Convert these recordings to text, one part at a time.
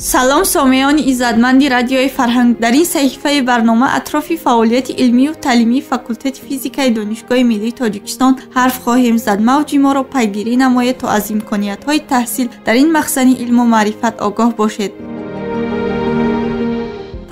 салом сомеёни иззатманди радиои фарҳанг. дар ин саҳифаи барнома атрофи фаъолияти илмию таълимии факултети физикаи донишгоҳи миллии тоҷикистон ҳарф хоҳем зад. мавҷи моро пайгирӣ намоед то аз имкониятҳои таҳсил дар ин махзани илму маърифат огоҳ бошед.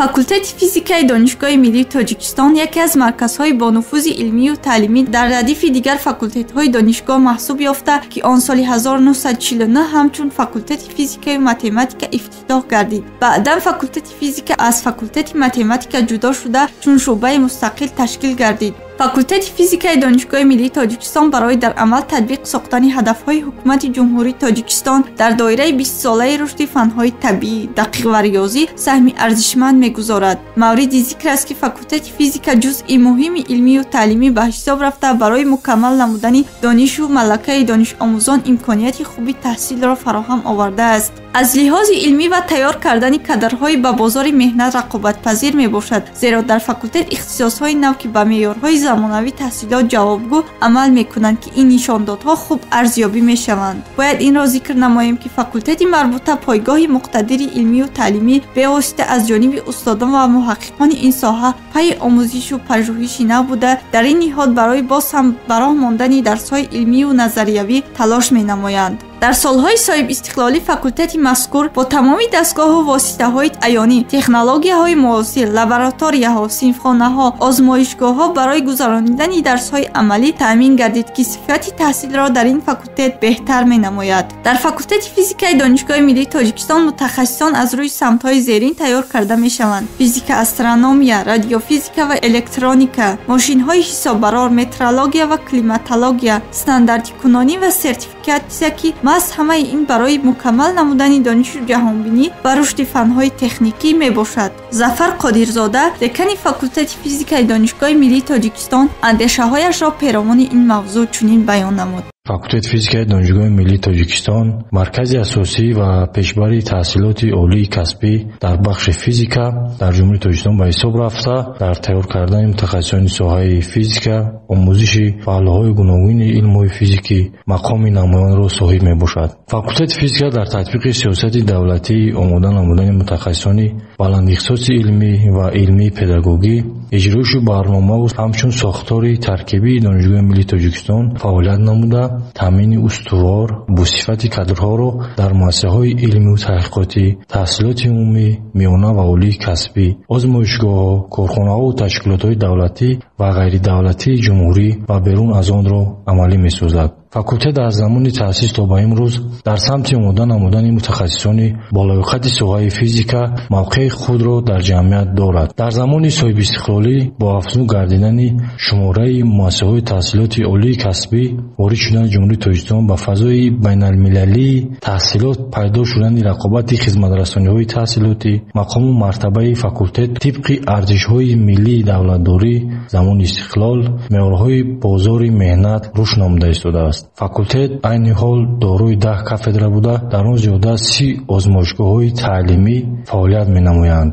факултети физикаи донишгоҳи миллии тоҷикистон яке аз марказҳои бонуфузи илмию таълимӣ дар радифи дигар факултетҳои донишгоҳ маҳсуб ёфта, ки он соли 1949 ҳамчун факултети физикаю математика ифтитоҳ гардид. баъдан факултети физика аз факултети математика ҷудо шуда чун шуъбаи мустақил ташкил гардид. факултети физикаи донишгоҳи миллии тоҷикистон барои дар амал татбиқ сохтани ҳадафҳои ҳукумати ҷумҳурии тоҷикистон дар доираи 20-солаи рушди фанҳои табиӣ, дақиқ ва риёзӣ саҳми арзишманд мегузорад. мавриди зикр аст, ки факултети физика ҷузъи муҳими илмию таълимӣ ба ҳисоб рафта барои мукаммал намудани донишу малакаи донишомӯзон имконияти хуби таҳсилро фароҳам овардааст. аз лиҳози илмӣ ва тайёр кардани кадрҳои ба бозори меҳнат рақобатпазир мебошад, зеро дар факултет ихтисосҳои нав, ки ба меъёрҳои замонавӣ таҳсилот ҷавобгӯ амал мекунанд, ки ин нишондодҳо хуб арзёбӣ мешаванд. бояд инро зикр намоем, ки факултети марбута пойгоҳи муқтадири илмию таълимӣ бевосита аз ҷониби устодон ва муҳаққиқони ин соҳа пайи омӯзишу пажӯҳиши нав буда, дар ин ниҳод барои боз ҳам бароҳ мондани дарсҳои илмию назариявӣ талош менамоянд. дар солҳои соҳибистиқлолӣ факултети мазкур бо тамоми дастгоҳу воситаҳои аёнӣ, технологияҳои муосир, лабораторияҳо, синфхонаҳо, озмоишгоҳҳо барои гузарондани дарсҳои амалӣ таъмин гардид, ки сифати таҳсилро дар ин факултет беҳтар менамояд. дар факултети физикаи донишгоҳи миллии тоҷикистон мутахассисон аз рӯи самтҳои зерин тайёр карда мешаванд: физика, астрономия, радиофизика ва электроника, мошинҳои ҳисоббарор, метрология ва климатология, стандартикунонӣ ва сертификатия, ки маҳз ҳамаи ин барои мукаммал намудани донишу ҷаҳонбинӣ ва рушди фанҳои техникӣ мебошад. зафар қодирзода, декани факултети физикаи донишгоҳи миллии тоҷикистон, андешаҳояшро перомони ин мавзӯъ чунин баён намуд. факултети физикаи донишгоҳи миллии тоҷикистон маркази асосӣ ва пешбари таҳсилоти олии касбӣ дар бахши физика дар ҷумҳурии тоҷикистон ба ҳисоб рафта, дар тайёр кардани мутахассисони соҳаи физика, омӯзиши фаълҳои гуногуни илмҳои физикӣ мақоми намоёнро соҳиб мебошад. факултети физика дар татбиқи сиёсати давлатӣ омода намудани мутахассисони баландихтисоси илмӣ ва илмии педагогӣ, иҷрошу барномаву ҳамчун сохтори таркибии донишгоҳи миллии тоҷикистон фаъолият намуда, таъмини устувор бусифати кадрҳоро дар муассисаҳои илмию таҳқиқотӣ, таҳсилоти умумӣ, миёна ва олии касбӣ, озмоишгоҳҳо, корхонаҳову ташкилотҳои давлатӣ ва ғайридавлатии ҷумҳурӣ ва берун аз онро амалӣ месозад. факултет дар замони таъсис то ба имрӯз дар самти омода намудани мутахассисони болоиқати соҳаи физика мавқеи худро дар ҷамъият дорад. дар замони соҳибистиқлолӣ бо афзун гардидани шумораи муассисаҳои таҳсилоти олии касбӣ, ворид шудани ҷумҳурии тоҷикистон ба фазои байналмилалии таҳсилот, пайдо шудани рақобати хизматрасониҳои таҳсилотӣ, мақому мартабаи факултет тибқи арзишҳои миллии давлатдорӣ, замони истиқлол, меъёрҳои бозори меҳнат рушд намуда истодааст. факултет айни ҳол дорои 10 кафедра буда, дар он зиёда 30 озмоишгоҳҳои таълимӣ фаъолият менамоянд.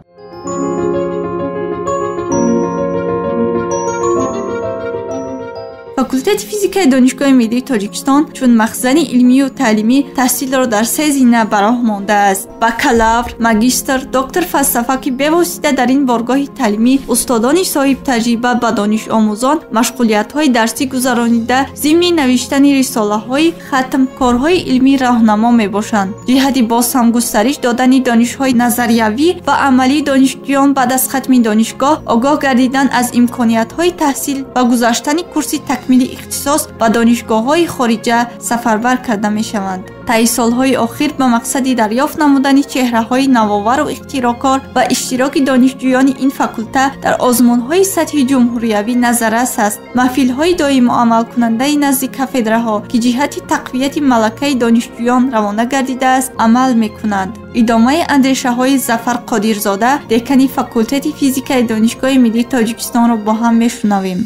факултети физикаи донишгоҳи миллии тоҷикистон чун махзани илмию таълимӣ таҳсилро дар 3 зина бароҳ мондааст: бакалавр, магистр, доктор фалсафа, ки бевосита дар ин боргоҳи таълимӣ устодони соҳибтаҷриба ба донишомӯзон машғулиятҳои дарсӣ гузаронида, зимни навиштани рисолаҳои хатм, корҳои илмӣ роҳнамо мебошанд. ҷиҳати боз ҳам густариш додани донишҳои назариявӣ ва амалии донишҷӯён баъд аз хатми донишгоҳ огоҳ гардидан аз имкониятҳои таҳсил ва гузаштани курси такмили ихтисос ба донишгоҳҳои хориҷа сафарбар карда мешаванд. таи солҳои охир ба мақсади дарёфт намудани чеҳраҳои навовару ихтироъкор ва иштироки донишҷӯёни ин факулта дар озмунҳои сатҳи ҷумҳуриявӣ назаррас аст. маҳфилҳои доиму амалкунандаи назди кафедраҳо, ки ҷиҳати тақвияти малакаи донишҷӯён равона гардидааст, амал мекунанд. идомаи андешаҳои зафар қодирзода, декани факултети физикаи донишгоҳи миллии тоҷикистонро бо ҳам мешунавем.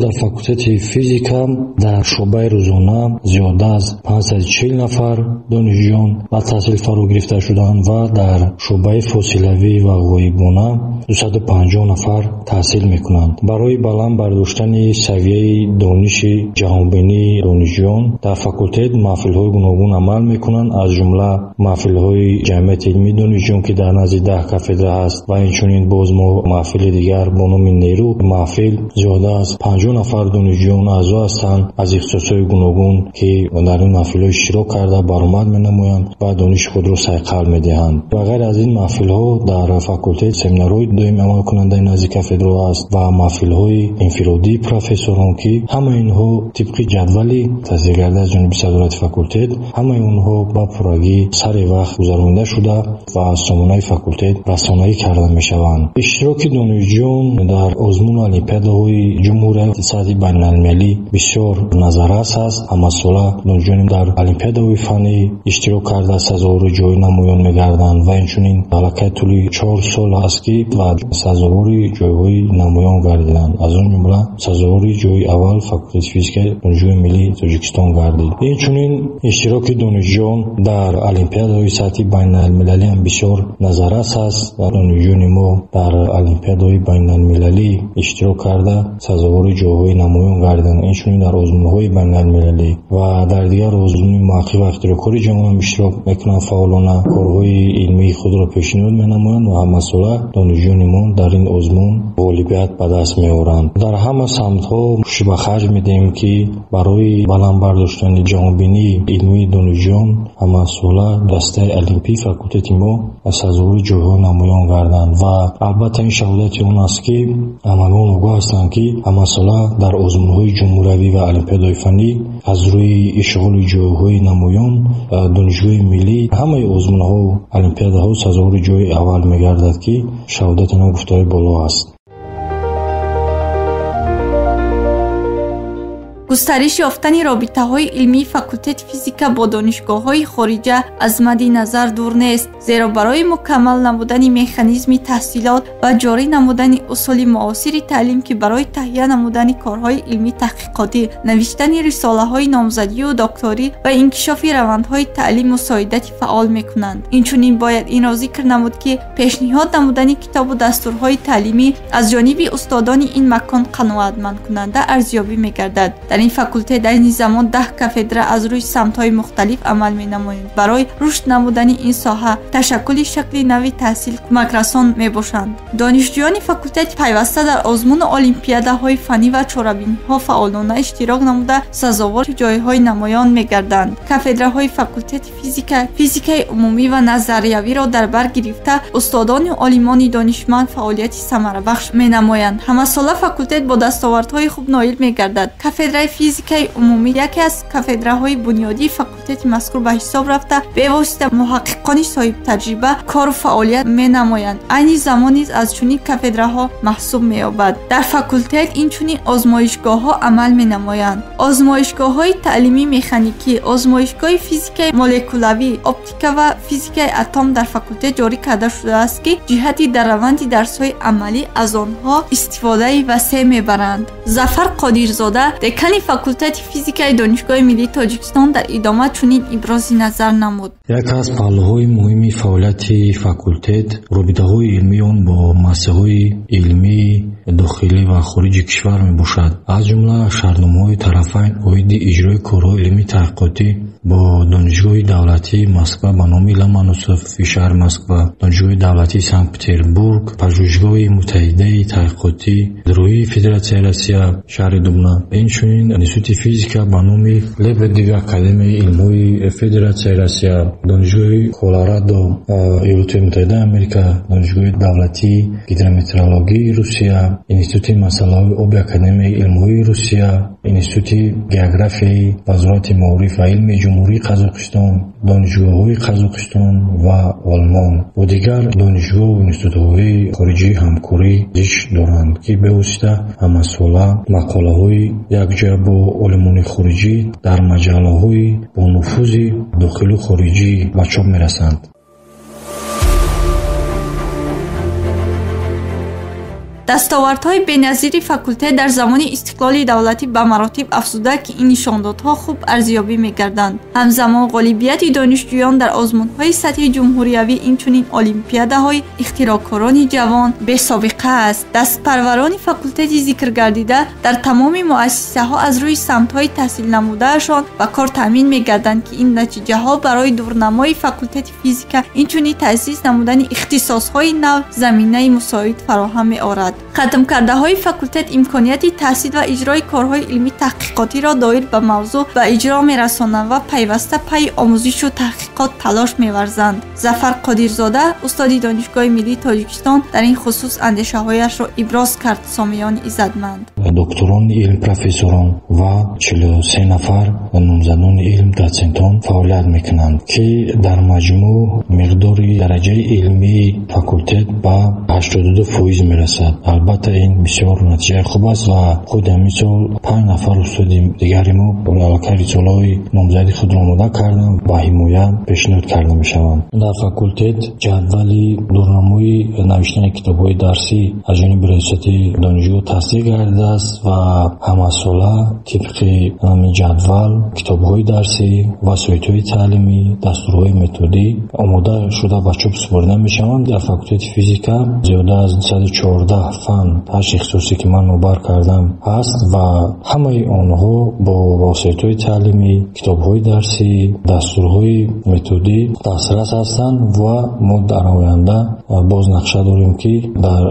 дар факултети физика дар шуъбаи рӯзона зиёда аз 540 нафар донишҷӯён ба таҳсил фаро гирифта шуданд ва дар шуъбаи фосилавӣ ва ғоибона 250 нафар таҳсил мекунанд. Барои баланд бардоштани савияи дониши ҷаҳонбинии донишҷӯён дар факултет маҳфилҳои гуногун амал мекунанд, аз ҷумла маҳфилҳои ҷамъияти илмии донишҷӯён ки дар назди 10 кафедра ҳаст ва инчунин боз мо маҳфили дигар бо номи нерӯ маҳфил зиёда аз 50 нафар донишҷӯён аъзо ҳастанд аз ихтисосҳои гуногун ки дар ин маҳфилҳо иштирок карда баромад менамоянд ва дониши худро сайқал медиҳанд. ва ғайр аз ин маҳфилҳо дар факултет семинарҳои доим амал кунандаи назди кафедра ҳаст ва маҳфилҳои инфиродии профессорон ки ҳамаи инҳо тибқи ҷадвали таҳсилгарда аз ҷониби садорати факултет ҳамаи онҳо ба пуррагӣ сари вақт гузаронида шуда ва сомонаи факултет расонавӣ карда мешаванд. иштироки донишҷӯён дар озмун олимпиадаҳои ҷумҳурияти сатҳи байналмилалӣ бисёр назаррас аст. ҳамасола донишҷӯёни дар олимпиадаҳои фанӣ иштирок карда сазовори ҷои намоён мегарданд ва инчунин аллакай тӯли 4 сол аст ки ва сазовори ҷойҳои намоён гардиданд. аз он ҷумла сазовори ҷойи аввал факултети физикаи донишгоҳи миллии тоҷикистон гардид. инчунин иштироки донишҷӯён дар олимпиадаҳои сатҳи байналмилалӣ ҳам бисёр назаррас аст. донишҷӯёни мо дар олимпиадаҳои байналмилалӣ иштирок карда сазовори ҷойҳои намоён гардиданд. инчунин дар озмунҳои байналмилалӣ ва дар дигар озмуни муҳаққиқ ва ихтироъкори ҷаҳон ҳам иштирок мекунанд. фаъолона корҳои илмии худро пешниҳод менамоянд ва ҳамасола донишҷӯёни мо дар ин озмун ғолибият ба даст меоранд. дар ҳама самтҳо кӯшиш ба харҷ медиҳем ки барои баланд бардоштани ҷаҳонбинии илмии донишҷӯён ҳамасола дастаи олимпии факултети мо сазовори ҷойҳо намоён гарданд ва албатта ин шаҳодати он аст ки ҳамагон огоҳ ҳастанд ки ҳамасола дар озмунҳои ҷумҳуриявӣ ва олимпиадаҳои фанӣ аз рӯи ишғоли ҷойҳои намоён донишгоҳи миллӣ ҳамаи озмунҳо олимпиадаҳо сазовори ҷойи аввал мегардад ки шаҳодати он гуфтаҳои боло аст. густариш ёфтани робитаҳои илмии факултети физика бо донишгоҳҳои хориҷа аз мадди назар дур нест, зеро барои мукаммал намудани механизми таҳсилот ва ҷорӣ намудани усули муосири таълим ки барои таҳия намудани корҳои илмӣ таҳқиқотӣ, навиштани рисолаҳои номзадию докторӣ ва инкишофи равандҳои таълим мусоидати фаъол мекунанд. инчунин бояд инро зикр намуд ки пешниҳод намудани китобу дастурҳои таълимӣ аз ҷониби устодони ин макон қаноатмандкунанда арзёбӣ мегардад. дар ин факултет дар ини замон 10 кафедра аз рӯи самтҳои мухталиф амал менамоянд. барои рушд намудани ин соҳа ташаккули шакли нави таҳсил кӯмакрасон мебошанд. донишҷӯёни факултет пайваста дар озмуни олимпиадаҳои фанӣ ва чорабиниҳо фаъолона иштирок намуда сазовори ҷойҳои намоён мегарданд. кафедраҳои факултети физика, физикаи умумӣ ва назариявиро дар бар гирифта устодони олимони донишманд фаъолияти самарабахш менамоянд. ҳамасола факултет бо дастовардҳои хуб ноил мегардад. кафедраи физикаи умумӣ яке аз кафедраҳои бунёдии факултети мазкур ба ҳисоб рафта бевосита муҳаққиқони соҳибтаҷриба кору фаъолият менамоянд. айни замон низ аз чунин кафедраҳо маҳсуб меёбад. дар факултет инчунин озмоишгоҳҳо амал менамоянд. озмоишгоҳҳои таълимӣ механикӣ, озмоишгоҳи физикаи молекулавӣ, оптика ва физикаи атом дар факултет ҷорӣ карда шудааст ки ҷиҳати дар раванди дарсҳои амалӣ аз онҳо истифодаи васеъ мебаранд. зафар қодирзода, декани факултети физикаи донишгоҳи миллии тоҷикистон дар идома чунин ибрози назар намуд. яке аз паҳлӯҳои муҳими фаъолияти факултет робитаҳои илмии он бо масъҳои илмии дохилӣ ва хориҷи кишвар мебошад. аз ҷумла шартномаҳои тарафайн оиди иҷрои корҳои илмии таҳқиқотӣ бо донишгоҳи давлатии Москва ба номи Ломоносови шаҳри Москва, донишгоҳи давлатии Санкт-Петербург, пажӯҳишгоҳи муттаҳидаи таҳқиқотӣ, Рӯҳии Федератсияи Россия шаҳри Дубна, инчунин институти физика ба номи Лебедев академияи илмҳои Федератсияи Россия, донишгоҳи Колорадо, Иёлоти Муттаҳидаи Америка, донишгоҳи давлатии гидрометеорологии Русия, институти масъалаҳои оби академияи илмҳои Русия, институти географияи вазорати маориф ва илми ҷумҳурии Қазоқистон, донишгоҳҳои Қазоқистон ва Олмон бо дигар донишгоҳ ва институтҳои хориҷии ҳамкорӣ зиш доранд ки бевосита ҳамасола мақолаҳои якҷоя бо олимони хориҷӣ дар маҷаллаҳои бо нуфузи дохилу хориҷӣ ба чоп мерасанд. дастовардҳои беназири факултет дар замони истиқлоли давлатӣ ба маротиб афзуда, ки ин нишондодҳо хуб арзёбӣ мегарданд. ҳамзамон ғолибияти донишҷӯён дар озмунҳои сатҳи ҷумҳуриявӣ, инчунин олимпиадаҳои ихтироъкорони ҷавон бесобиқа аст. дастпарварони факултети зикргардида дар тамоми муассисаҳо аз рӯи самтҳои таҳсил намудаашон ба кор таъмин мегарданд, ки ин натиҷаҳо барои дурнамои факултети физика инчунин таъсис намудани ихтисосҳои нав заминаи мусоид фароҳам меорад. қатмкардаҳои факултет имконияти таҳсил ва иҷрои корҳои илмӣ таҳқиқотиро доир ба мавзӯъ ба иҷро мерасонанд ва пайваста пайи омӯзишу таҳқиқот талош меварзанд. Зафар Қодирзода, устоди Донишгоҳи Миллии Тоҷикистон, дар ин хусус андешаҳояшро иброз кард. Сомиёни иззатманд, докторони илм, профессорон ва 43 нафар номзадони илм, доцентон фаъолият мекунанд, ки дар маҷмӯъ миқдори дараҷаи илмии факултет ба 82% мерасад. албатта ин бисёр натиҷаи хуб аст ва худи ҳамин сол 5 нафар устоди дигари мо аллакай рисолаҳои номзадӣ худро омода карданд, ба ҳимоя пешниҳод карда мешаванд. дар факултет ҷадвали дурнамои навиштани китобҳои дарсӣ аз ҷониби риёсати донишгоҳ тасдиқ гардидааст ва ҳамасола тибқи ҷадвал китобҳои дарсӣ, васоитҳои таълимӣ, дастурҳои методӣ омода шуда ба чоп супорида мешаванд. дар факултети физика зиёда аз 114 фан ҳашт ихтисосе ки ман нобар кардам ҳаст ва ҳамаи онҳо бо воситаҳои таълимӣ, китобҳои дарсӣ, дастурҳои методӣ дастрас ҳастанд ва мо дар оянда боз нақша дорем, ки дар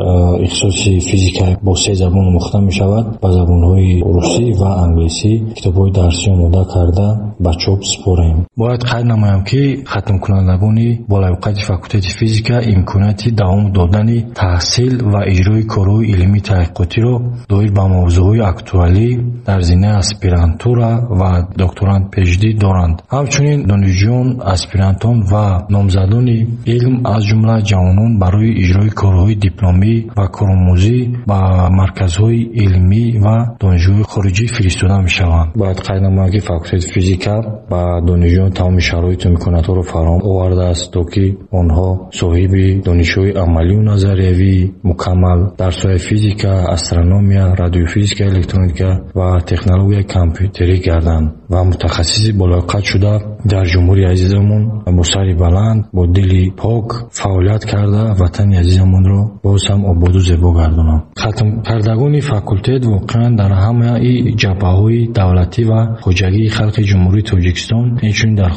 ихтисоси физика бо 3 забон омӯхта мешавад. ба забонҳои русӣ ва англисӣ китобҳои дарсӣ омода карда ба чоп супорем. бояд қайд намоям, ки хатмкунандагони болавиқати факултети физика имконияти давом додани таҳсил ва иҷрои корҳои илмии таҳқиқотиро доир ба мавзӯъҳои актуалӣ дар зимнаи аспирантура ва докторант пешдӣ доранд. ҳамчунин донишҷӯён, аспирантон ва номзадони илм аз ҷумла ҷавонон барои иҷрои корҳои дипломӣ ва коромӯзӣ ба марказҳои илмӣ ва донишгоҳи хориҷӣ фиристода мешаванд. бояд қайд намоям, ки факултети физика ба донишҷӯён тамоми шароиту имкониятҳоро фароҳам овардааст, то ки онҳо соҳиби донишҳои амалию назариявӣ мукаммал дар соҳаи физика, астрономия, радиофизика, электроника ва технологияи компютерӣ гарданд ва мутахассиси боловиқат шуда дар ҷумҳурии азизамон бо сари баланд, бо дили пок фаъолият карда ватани азизамонро боз ҳам ободу зебо гардонам. хатмкардагони факултет воқеан дар ҳамаи ҷабҳаҳои давлатӣ ва хоҷагии халқи ҷумҳурии Тоҷикистон, инчунин дар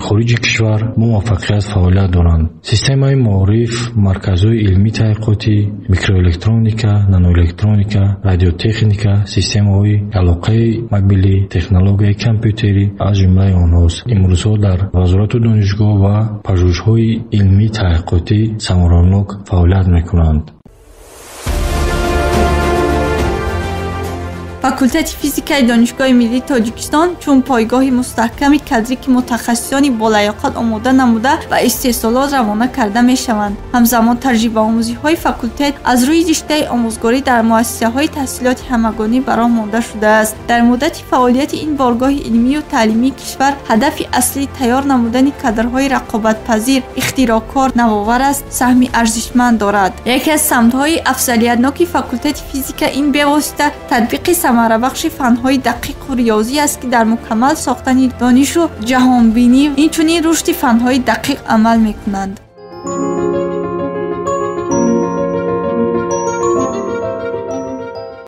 хориҷи кишвар муваффақият фаъолият доранд. системаи маориф, марказҳои илмии таҳқиқотӣ, микроэлектроника, наноэлектроника, радиотехника, системаҳои алоқаи мобилӣ, технологияи компютерӣ аз ҷумлаи онҳост. имрӯзҳо дар вазорату донишгоҳ ва пажӯҳишҳои илмии таҳқиқотӣ самаранок фаъолият мекунанд. факултети физикаи Донишгоҳи Миллии Тоҷикистон чун пойгоҳи мустаҳками кадри, ки мутахассисони болаёқат омода намуда ва истеҳсолот равона карда мешаванд. ҳамзамон таҷрибаомӯзиҳои факултет аз рӯи риштаи омӯзгорӣ дар муассисаҳои таҳсилоти ҳамагонӣ ба роҳ монда шудааст. дар муддати фаъолияти ин боргоҳи илмию таълимии кишвар ҳадафи аслӣ тайёр намудани кадрҳои рақобатпазир, ихтироъкор, навовар аст, саҳми арзишманд дорад. яке аз самтҳои афзалиятноки факултети физика ин бевосита татбиқи самарабахши фанҳои дақиқу риёзӣ аст, ки дар мукаммал сохтани донишу ҷаҳонбинӣ инчунин рушди фанҳои дақиқ амал мекунанд.